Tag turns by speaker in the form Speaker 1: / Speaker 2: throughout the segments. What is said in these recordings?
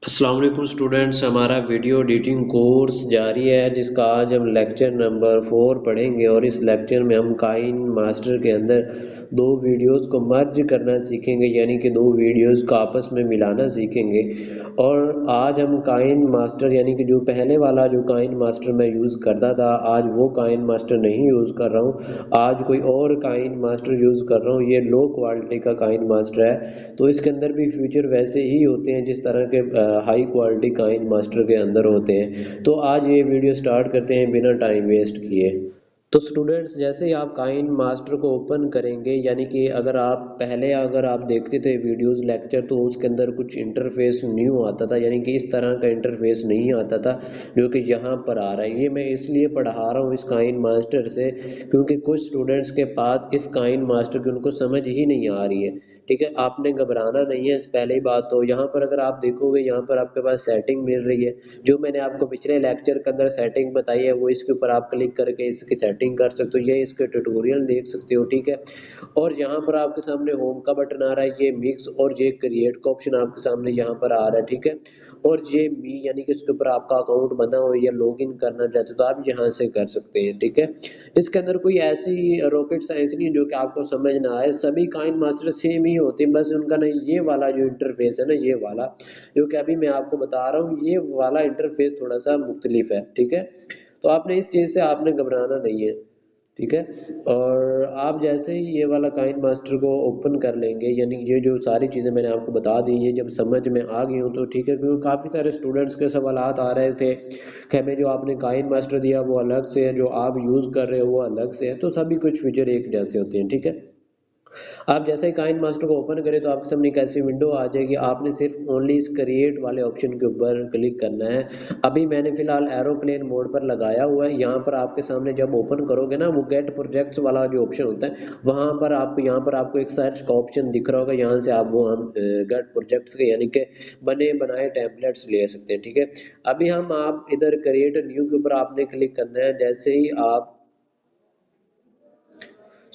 Speaker 1: अस्सलाम वालेकुम स्टूडेंट्स, हमारा वीडियो एडिटिंग कोर्स जारी है जिसका आज हम लेक्चर नंबर 4 पढ़ेंगे और इस लेक्चर में हम काइन मास्टर के अंदर दो वीडियोस को मर्ज करना सीखेंगे, यानी कि दो वीडियोस को आपस में मिलाना सीखेंगे। और आज हम काइन मास्टर यानी कि जो पहले वाला जो काइन मास्टर मैं यूज़ करता था, आज वो काइन मास्टर नहीं यूज़ कर रहा हूँ, आज कोई और काइन मास्टर यूज़ कर रहा हूँ। ये लो क्वालिटी का काइन मास्टर है, तो इसके अंदर भी फीचर वैसे ही होते हैं जिस तरह के हाई क्वालिटी काइन मास्टर के अंदर होते हैं। तो आज ये वीडियो स्टार्ट करते हैं बिना टाइम वेस्ट किए। तो स्टूडेंट्स, जैसे ही आप काइन मास्टर को ओपन करेंगे, यानी कि अगर आप देखते थे वीडियोस लेक्चर, तो उसके अंदर कुछ इंटरफेस न्यू आता था, यानी कि इस तरह का इंटरफेस नहीं आता था जो कि यहाँ पर आ रहा है। ये मैं इसलिए पढ़ा रहा हूँ इस काइन मास्टर से क्योंकि कुछ स्टूडेंट्स के पास इस काइन मास्टर की उनको समझ ही नहीं आ रही है। ठीक है, आपने घबराना नहीं है। पहली बात तो यहाँ पर अगर आप देखोगे, यहाँ पर आपके पास सेटिंग मिल रही है, जो मैंने आपको पिछले लेक्चर के अंदर सेटिंग बताई है, वो इसके ऊपर आप क्लिक करके इसकी सेटिंग कर सकते हो, ये इसके ट्यूटोरियल देख सकते हो। ठीक है, और यहाँ पर आपके सामने होम का बटन आ रहा है, ये मिक्स और ये क्रिएट का ऑप्शन आपके सामने यहाँ पर आ रहा है। ठीक है, और ये मी यानी कि इसके ऊपर आपका अकाउंट बना हो या लॉग इन करना चाहते हो तो आप यहाँ से कर सकते हैं। ठीक है, इसके अंदर कोई ऐसी रॉकेट साइंस नहीं है जो कि आपको समझ ना आए, सभी काइन मास्टर सेम ही होते हैं, बस उनका ना ये वाला जो इंटरफेस है ना, ये वाला जो कि अभी मैं आपको बता रहा हूँ, ये वाला इंटरफेस थोड़ा सा मुख्तलिफ है। ठीक है, तो आपने इस चीज़ से आपने घबराना नहीं है। ठीक है, और आप जैसे ही ये वाला काइन मास्टर को ओपन कर लेंगे, यानी ये जो सारी चीज़ें मैंने आपको बता दी, ये जब समझ में आ गई हूँ तो ठीक है, क्योंकि काफ़ी सारे स्टूडेंट्स के सवालात आ रहे थे कि हमें जो आपने काइन मास्टर दिया वो अलग से है, जो आप यूज़ कर रहे हो वो अलग से है, तो सभी कुछ फीचर एक जैसे होते हैं। ठीक है, आप जैसे ही काइन मास्टर को ओपन करें तो आपके सामने एक ऐसी विंडो आ जाएगी, आपने सिर्फ ओनली इस क्रिएट वाले ऑप्शन के ऊपर क्लिक करना है। अभी मैंने फिलहाल एरोप्लेन मोड पर लगाया हुआ है। यहाँ पर आपके सामने जब ओपन करोगे ना, वो गेट प्रोजेक्ट्स वाला जो ऑप्शन होता है, वहाँ पर आपको यहाँ पर आपको एक सर्च का ऑप्शन दिख रहा होगा, यहाँ से आप वो हम गेट प्रोजेक्ट्स के यानी कि बने बनाए टेम्पलेट्स ले सकते हैं। ठीक है, अभी हम आप इधर क्रिएट न्यू के ऊपर आपने क्लिक करना है। जैसे ही आप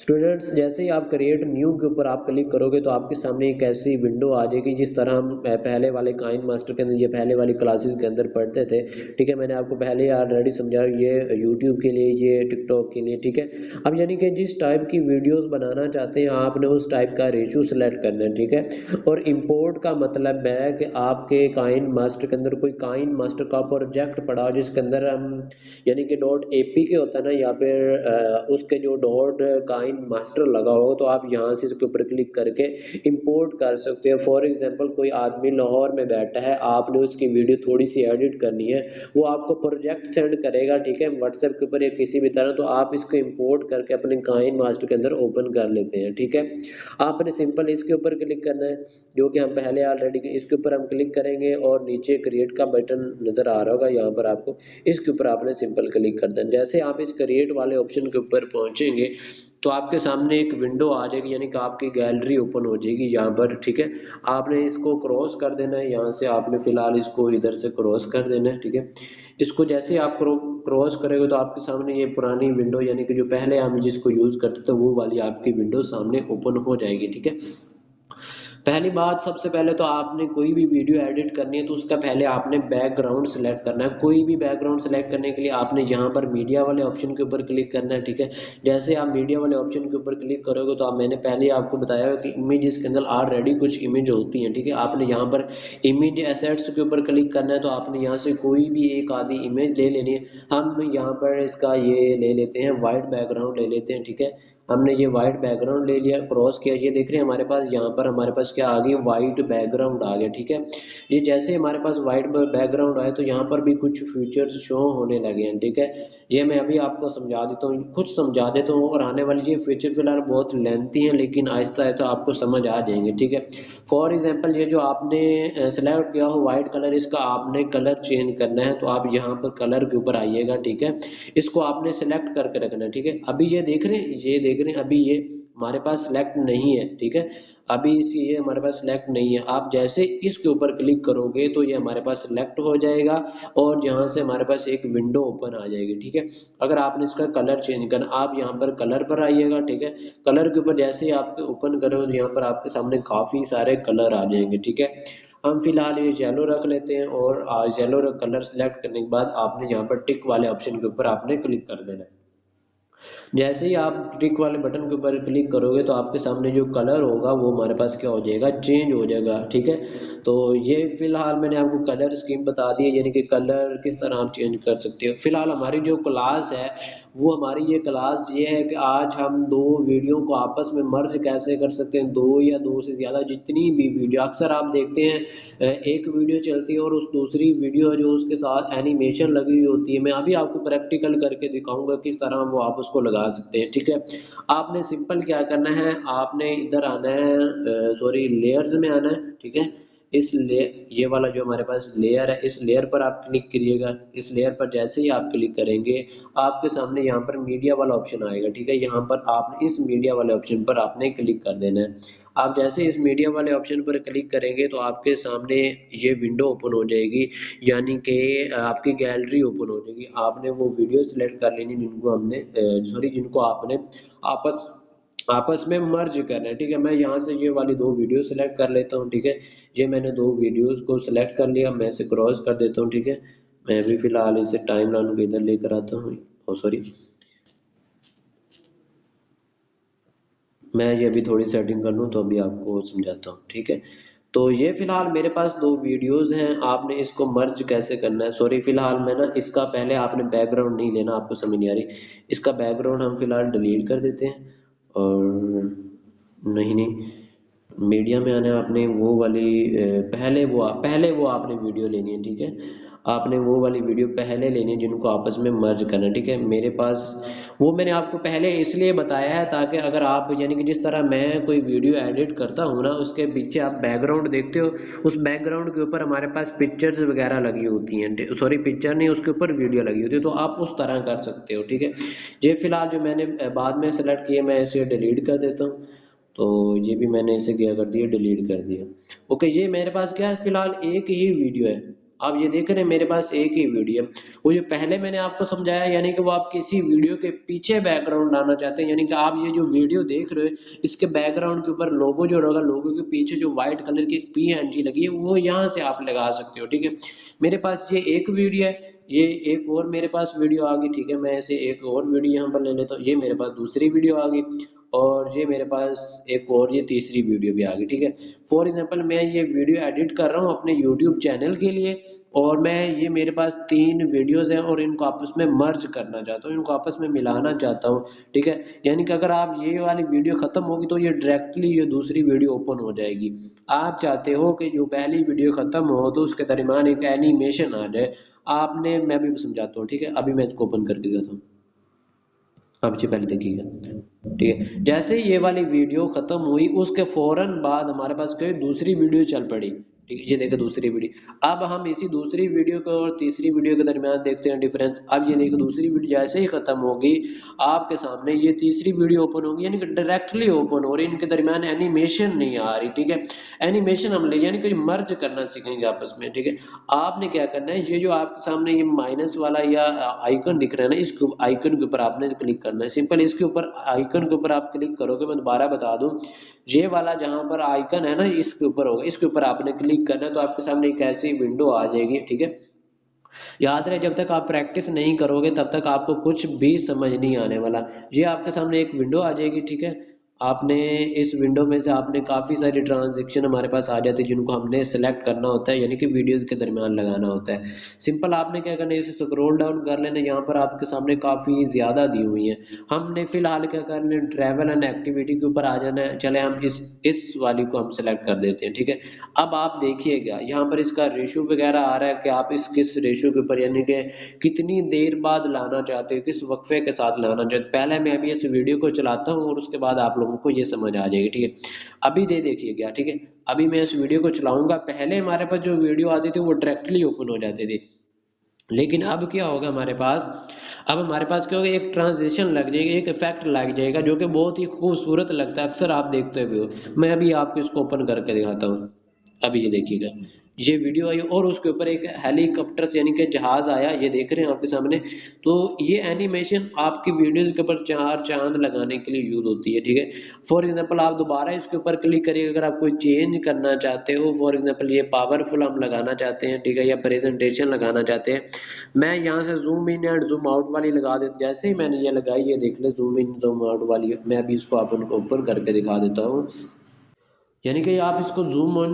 Speaker 1: स्टूडेंट्स, जैसे ही आप क्रिएट न्यू के ऊपर आप क्लिक करोगे तो आपके सामने एक ऐसी विंडो आ जाएगी जिस तरह हम पहले वाले काइन मास्टर के अंदर, ये पहले वाली क्लासेस के अंदर पढ़ते थे। ठीक है, मैंने आपको पहले ऑलरेडी समझाया, ये यूट्यूब के लिए, ये टिकटॉक के लिए। ठीक है, अब यानी कि जिस टाइप की वीडियोस बनाना चाहते हैं आपने उस टाइप का रेशो सेलेक्ट करना है। ठीक है, और इंपोर्ट का मतलब है कि आपके काइन मास्टर के अंदर कोई काइन मास्टर का प्रोजेक्ट पड़ा हो जिसके अंदर हम यानी कि डॉट APK होता है ना, या फिर उसके जो डॉट काइन मास्टर लगा हो, तो आप यहाँ से इसके ऊपर क्लिक करके इंपोर्ट कर सकते हो। फॉर एग्जांपल कोई आदमी लाहौर में बैठा है, आपने उसकी वीडियो थोड़ी सी एडिट करनी है, वो आपको प्रोजेक्ट सेंड करेगा। ठीक है, व्हाट्सएप के ऊपर या किसी भी तरह, तो आप इसको इंपोर्ट करके अपने काइन मास्टर के अंदर ओपन कर लेते हैं। ठीक है, आपने सिंपल इसके ऊपर क्लिक करना है, जो कि हम पहले ऑलरेडी इसके ऊपर हम क्लिक करेंगे और नीचे क्रिएट का बटन नज़र आ रहा होगा यहाँ पर आपको, इसके ऊपर आपने सिंपल क्लिक कर देना। जैसे आप इस क्रिएट वाले ऑप्शन के ऊपर पहुंचेंगे तो आपके सामने एक विंडो आ जाएगी, यानी कि आपकी गैलरी ओपन हो जाएगी यहाँ पर। ठीक है, आपने इसको क्रॉस कर देना है, यहाँ से आपने फिलहाल इसको इधर से क्रॉस कर देना है। ठीक है, इसको जैसे आप क्रॉस करेंगे तो आपके सामने ये पुरानी विंडो, यानी कि जो पहले हम जिसको यूज़ करते थे, वो वाली आपकी विंडो सामने ओपन हो जाएगी। ठीक है, पहली बात, सबसे पहले तो आपने कोई भी वीडियो एडिट करनी है तो उसका पहले आपने बैकग्राउंड सेलेक्ट करना है। कोई भी बैकग्राउंड सेलेक्ट करने के लिए आपने यहाँ पर मीडिया वाले ऑप्शन के ऊपर क्लिक करना है। ठीक है, जैसे आप मीडिया वाले ऑप्शन के ऊपर क्लिक करोगे तो मैंने पहले आपको बताया कि इमेजेस के अंदर ऑलरेडी कुछ इमेज होती हैं। ठीक है, आपने यहाँ पर इमेज एसेट्स के ऊपर क्लिक करना है, तो आपने यहाँ से कोई भी एक आधी इमेज ले लेनी है। हम यहाँ पर इसका ये ले लेते हैं, वाइट बैकग्राउंड ले लेते हैं। ठीक है, हमने ये वाइट बैकग्राउंड ले लिया, क्रॉस किया, ये देख रहे हैं हमारे पास यहाँ पर हमारे पास क्या आ गई, वाइट बैकग्राउंड आ गया। ठीक है, ये जैसे हमारे पास वाइट बैकग्राउंड आया तो यहाँ पर भी कुछ फीचर्स शो होने लगे हैं। ठीक है, ये मैं अभी आपको समझा देता हूँ, कुछ समझा देता हूँ, और आने वाली ये फीचर फिलहाल बहुत लेंथी हैं लेकिन आहिस्ता आहिस्ता आपको समझ आ जाएंगे। ठीक है, फॉर एग्जाम्पल ये जो आपने सेलेक्ट किया हो वाइट कलर, इसका आपने कलर चेंज करना है, तो आप यहाँ पर कलर के ऊपर आइएगा। ठीक है, इसको आपने सेलेक्ट करके रखना है। ठीक है, अभी ये देख रहे हैं, ये देख रहे हैं, अभी ये हमारे पास सेलेक्ट नहीं है। ठीक है, अभी ये हमारे पास सेलेक्ट नहीं है। आप जैसे इसके ऊपर क्लिक करोगे तो ये हमारे पास सेलेक्ट हो जाएगा और जहाँ से हमारे पास एक विंडो ओपन आ जाएगी। ठीक है, अगर आपने इसका कलर चेंज करना, आप यहाँ पर कलर पर आइएगा। ठीक है, कलर के ऊपर जैसे ही आप ओपन करोगे तो यहाँ पर आपके सामने काफ़ी सारे कलर आ जाएंगे। ठीक है, हम फिलहाल ये येलो रख लेते हैं और येलो कलर सेलेक्ट करने के बाद आपने यहाँ पर टिक वाले ऑप्शन के ऊपर आपने क्लिक कर देना है। जैसे ही आप टिक वाले बटन के ऊपर क्लिक करोगे तो आपके सामने जो कलर होगा वो हमारे पास क्या हो जाएगा, चेंज हो जाएगा, ठीक है। तो ये फिलहाल मैंने आपको कलर स्कीम बता दी है, यानी कि कलर किस तरह आप चेंज कर सकते हो। फिलहाल हमारी जो क्लास है वो हमारी ये क्लास ये है कि आज हम दो वीडियो को आपस में मर्ज कैसे कर सकते हैं, दो या दो से ज़्यादा जितनी भी वीडियो, अक्सर आप देखते हैं एक वीडियो चलती है और उस दूसरी वीडियो जो उसके साथ एनिमेशन लगी हुई होती है। मैं अभी आपको प्रैक्टिकल करके दिखाऊंगा किस तरह वो आप उसको लगा सकते हैं, ठीक है। आपने सिंपल क्या करना है, आपने इधर आना है, सॉरी लेयर्स में आना है, ठीक है। इस ले ये वाला जो हमारे पास लेयर है, इस लेयर पर आप क्लिक करिएगा। इस लेयर पर जैसे ही आप क्लिक करेंगे आपके सामने यहाँ पर मीडिया वाला ऑप्शन आएगा, ठीक है। यहाँ पर आप इस मीडिया वाले ऑप्शन पर आपने क्लिक कर देना है। आप जैसे इस मीडिया वाले ऑप्शन पर क्लिक करेंगे तो आपके सामने ये विंडो ओपन हो जाएगी, यानी कि आपकी गैलरी ओपन हो जाएगी। आपने वो वीडियो सिलेक्ट कर लेनी जिनको हमने सॉरी जिनको आपने आपस आपस में मर्ज करना है, ठीक है। मैं यहाँ से ये वाली दो वीडियो सेलेक्ट कर लेता हूँ, ठीक है। ये मैंने दो वीडियोस को सिलेक्ट कर लिया, मैं इसे क्रॉस कर देता हूँ, ठीक है। मैं भी फिलहाल इसे टाइम लाइन को इधर लेकर आता हूँ, ओ सॉरी, मैं ये भी थोड़ी सेटिंग कर लूँ तो अभी आपको समझाता हूँ, ठीक है। तो ये फिलहाल मेरे पास दो वीडियोस हैं, आपने इसको मर्ज कैसे करना है। सॉरी फिलहाल मैं ना इसका पहले आपने बैकग्राउंड नहीं लेना, आपको समझ नहीं आ रही। इसका बैकग्राउंड हम फिलहाल डिलीट कर देते हैं और नहीं नहीं मीडिया में आना है। आपने वो वाली पहले वो आपने वीडियो लेनी है, ठीक है। आपने वो वाली वीडियो पहले लेनी है जिनको आपस में मर्ज करना है, ठीक है। मेरे पास वो मैंने आपको पहले इसलिए बताया है ताकि अगर आप यानी कि जिस तरह मैं कोई वीडियो एडिट करता हूँ ना, उसके पीछे आप बैकग्राउंड देखते हो, उस बैकग्राउंड के ऊपर हमारे पास पिक्चर्स वगैरह लगी होती हैं, सॉरी पिक्चर नहीं, उसके ऊपर वीडियो लगी होती है, तो आप उस तरह कर सकते हो, ठीक है। ये फिलहाल जो मैंने बाद में सेलेक्ट किया मैं इसे डिलीट कर देता हूँ। तो ये भी मैंने इसे क्या कर दिया, डिलीट कर दिया। ओके, ये मेरे पास क्या है, फिलहाल एक ही वीडियो है। आप ये देख रहे हैं मेरे पास एक ही वीडियो है। वो जो पहले मैंने आपको समझाया, यानी कि वो आप किसी वीडियो के पीछे बैकग्राउंड लाना चाहते हैं, यानी कि आप ये जो वीडियो देख रहे हो इसके बैकग्राउंड के ऊपर लोगो जो होगा, लोगो के पीछे जो व्हाइट कलर की PNG लगी है वो यहाँ से आप लगा सकते हो, ठीक है। मेरे पास ये एक वीडियो है, ये एक और मेरे पास वीडियो आ गई, ठीक है। मैं ऐसे एक और वीडियो यहाँ पर ले लेता हूँ, ये मेरे पास दूसरी वीडियो आ गई और ये मेरे पास एक और ये तीसरी वीडियो भी आ गई, ठीक है। फॉर एग्जांपल मैं ये वीडियो एडिट कर रहा हूँ अपने यूट्यूब चैनल के लिए और मैं ये मेरे पास 3 वीडियोस हैं और इनको आपस में मर्ज करना चाहता हूँ, इनको आपस में मिलाना चाहता हूँ, ठीक है। यानी कि अगर आप ये वाली वीडियो खत्म होगी तो ये डायरेक्टली ये दूसरी वीडियो ओपन हो जाएगी। आप चाहते हो कि जो पहली वीडियो खत्म हो तो उसके दरमियान एक एनिमेशन आ जाए। आपने मैं भी समझाता हूँ, ठीक है। अभी मैं इसको ओपन करके दिखाता हूँ, अब जी पहले देखिएगा, ठीक है। जैसे ही ये वाली वीडियो खत्म हुई उसके फौरन बाद हमारे पास कोई दूसरी वीडियो चल पड़ी, ठीक है। ये देखो दूसरी वीडियो, अब हम इसी दूसरी वीडियो को और तीसरी वीडियो के दरमियान देखते हैं डिफरेंस। अब ये देखो दूसरी वीडियो जैसे ही खत्म होगी आपके सामने ये तीसरी वीडियो ओपन होगी, यानी कि डायरेक्टली ओपन हो रही, इनके दरमियान एनिमेशन नहीं आ रही, ठीक है। एनिमेशन हम ले यानी कि मर्ज करना सीखेंगे आपस में, ठीक है। आपने क्या करना है, ये जो आपके सामने ये माइनस वाला या आइकन दिख रहा है ना, इस आइकन के ऊपर आपने क्लिक करना है। सिंपल इसके ऊपर आइकन के ऊपर आप क्लिक करोगे, मैं दोबारा बता दूं, ये वाला जहां पर आइकन है ना इसके ऊपर होगा, इसके ऊपर आपने क्लिक करना है तो आपके सामने एक ऐसी विंडो आ जाएगी, ठीक है। याद रहे जब तक आप प्रैक्टिस नहीं करोगे तब तक आपको कुछ भी समझ नहीं आने वाला। ये आपके सामने एक विंडो आ जाएगी, ठीक है। आपने इस विंडो में से आपने काफ़ी सारी ट्रांजेक्शन हमारे पास आ जाती है जिनको हमने सेलेक्ट करना होता है, यानी कि वीडियोस के दरमियान लगाना होता है। सिंपल आपने क्या करना है, इसे स्क्रॉल डाउन कर लेना, यहाँ पर आपके सामने काफ़ी ज़्यादा दी हुई हैं। हमने फिलहाल क्या करना है, ट्रैवल एंड एक्टिविटी के ऊपर आ जाना है। चले हम इस वाली को हम सेलेक्ट कर देते हैं, ठीक है। अब आप देखिएगा यहाँ पर इसका रेशो वगैरह आ रहा है कि आप इस किस रेशो के ऊपर यानी कि कितनी देर बाद लाना चाहते हो, किस वक्फे के साथ लाना चाहते हो। पहले मैं अभी इस वीडियो को चलाता हूँ और उसके बाद आप लोगों को ये समझ आ जाएगी, ठीक है। अभी दे देखिएगा, ठीक है। अभी मैं इस वीडियो को चलाऊंगा, पहले हमारे पास जो वीडियो आती थी वो डायरेक्टली ओपन हो जाती थी, लेकिन अब क्या होगा हमारे पास, अब हमारे पास क्या होगा, एक ट्रांजिशन लग जाएगी, एक इफेक्ट लग जाएगा जो कि बहुत ही खूबसूरत लगता है, अक्सर आप देखते हुए हो। मैं अभी आपको इसको ओपन करके दिखाता हूँ, अभी ये देखिएगा, ये वीडियो आई और उसके ऊपर एक हेलीकॉप्टर यानी कि जहाज़ आया, ये देख रहे हैं आपके सामने। तो ये एनिमेशन आपकी वीडियोज़ के ऊपर 4 चाँद लगाने के लिए यूज़ होती है, ठीक है। फॉर एग्ज़ाम्पल आप दोबारा इसके ऊपर क्लिक करिए, अगर आप कोई चेंज करना चाहते हो, फॉर एग्ज़ाम्पल ये पावरफुल हम लगाना चाहते हैं, ठीक है, या प्रेजेंटेशन लगाना चाहते हैं। मैं यहाँ से zoom in and zoom out वाली लगा देता, जैसे ही मैंने ये लगाई, ये देख लें ज़ूम इन ज़ूम आउट वाली, मैं अभी इसको आपको ओपन करके दिखा देता हूँ। यानी कि आप इसको ज़ूम इन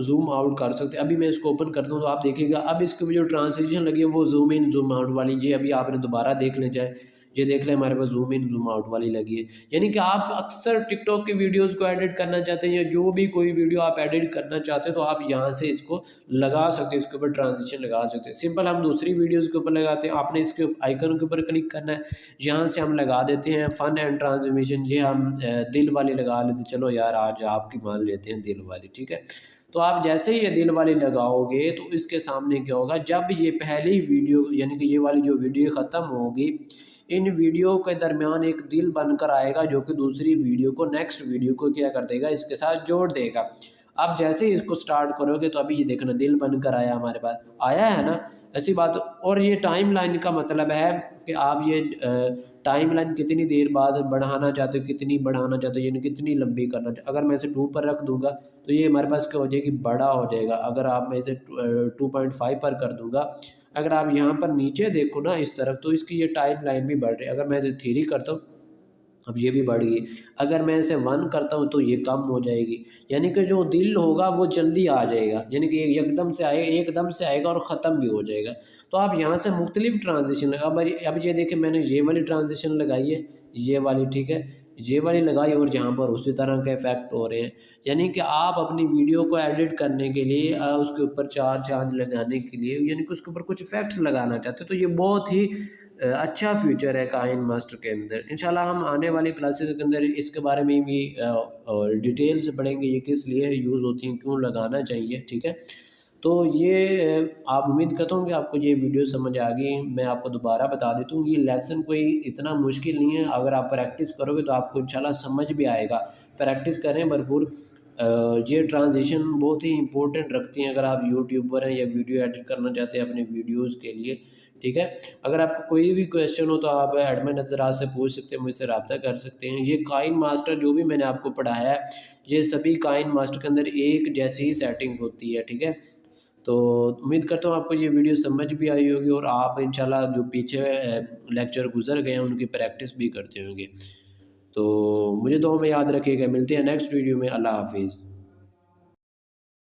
Speaker 1: ज़ूम आउट कर सकते हैं। अभी मैं इसको ओपन करता हूँ तो आप देखिएगा अब इसके में जो ट्रांसलेशन लगी है वो ज़ूम इन ज़ूम आउट वाली, ये अभी आपने दोबारा देख लें चाहे, ये देख लें हमारे पास ज़ूम इन ज़ूम आउट वाली लगी है। यानी कि आप अक्सर टिकटॉक की वीडियोज़ को एडिट करना चाहते हैं या जो भी कोई वीडियो आप एडिट करना चाहते हैं तो आप यहाँ से इसको लगा सकते हैं, इसके ऊपर ट्रांजिशन लगा सकते हैं। सिंपल हम दूसरी वीडियोज़ के ऊपर लगाते हैं, आपने इसके आइकन के ऊपर क्लिक करना है, यहाँ से हम लगा देते हैं फ़न एंड ट्रांसमिशन, ये हम दिल वाली लगा लेते हैं। चलो यार आज आपकी मान लेते हैं दिल वाली, ठीक है। तो आप जैसे ही ये दिल वाली लगाओगे तो इसके सामने क्या होगा, जब ये पहली वीडियो यानी कि ये वाली जो वीडियो ख़त्म होगी, इन वीडियो के दरमियान एक दिल बनकर आएगा जो कि दूसरी वीडियो को, नेक्स्ट वीडियो को क्या कर देगा, इसके साथ जोड़ देगा। आप जैसे ही इसको स्टार्ट करोगे तो अभी ये देखना दिल बनकर आया, हमारे पास आया है ना, ऐसी बात। और ये टाइमलाइन का मतलब है कि आप ये टाइमलाइन कितनी देर बाद बढ़ाना चाहते हो, कितनी बढ़ाना चाहते हो, यानी कितनी लंबी करना चाहते हो। अगर मैं इसे 2 पर रख दूँगा तो ये हमारे पास क्या हो जाएगी, बड़ा हो जाएगा। अगर आप मैं इसे 2.5 पर कर दूँगा, अगर आप यहाँ पर नीचे देखो ना इस तरफ, तो इसकी ये टाइमलाइन भी बढ़ रही है। अगर मैं इसे 3 करता हूँ, अब ये भी बढ़ गई। अगर मैं इसे 1 करता हूँ तो ये कम हो जाएगी। यानी कि जो दिल होगा वो जल्दी आ जाएगा, यानी कि एकदम से आएगा और ख़त्म भी हो जाएगा। तो आप यहाँ से मुख्तलिफ ट्रांज़िशन, अब ये देखें मैंने ये वाली ट्रांज़िशन लगाई है, ये वाली, ठीक है। ये वाली लगाई और यहाँ पर उसी तरह के इफ़ेक्ट हो रहे हैं। यानी कि आप अपनी वीडियो को एडिट करने के लिए उसके ऊपर 4 चाँद लगाने के लिए, यानी कि उसके ऊपर कुछ इफ़ेक्ट्स लगाना चाहते हो, तो ये बहुत ही अच्छा फ्यूचर है काइन मास्टर के अंदर। इंशाल्लाह हम आने वाली क्लासेस के अंदर इसके बारे में भी और डिटेल से पढ़ेंगे, ये किस लिए यूज़ होती हैं, क्यों लगाना चाहिए, ठीक है। तो ये आप उम्मीद करता हूँ कि आपको ये वीडियो समझ आ गई। मैं आपको दोबारा बता देता हूँ, ये लेसन कोई इतना मुश्किल नहीं है, अगर आप प्रैक्टिस करोगे तो आपको इंशाल्लाह समझ भी आएगा। प्रैक्टिस करें भरपूर। ये ट्रांजिशन बहुत ही इंपॉर्टेंट रखती हैं अगर आप यूट्यूबर हैं या वीडियो एडिट करना चाहते हैं अपने वीडियोज़ के लिए, ठीक है। अगर आपको कोई भी क्वेश्चन हो तो आप एडमिन नज़रात से पूछ सकते हैं, मुझसे रब्ता कर सकते हैं। ये काइन मास्टर जो भी मैंने आपको पढ़ाया है, ये सभी काइन मास्टर के अंदर एक जैसी ही सेटिंग होती है, ठीक है। तो उम्मीद करता हूँ आपको ये वीडियो समझ भी आई होगी और आप इंशाल्लाह जो पीछे लेक्चर गुजर गए हैं उनकी प्रैक्टिस भी करते होंगे। तो मुझे दुआ में याद रखिएगा, मिलते हैं नेक्स्ट वीडियो में। अल्लाह हाफिज़।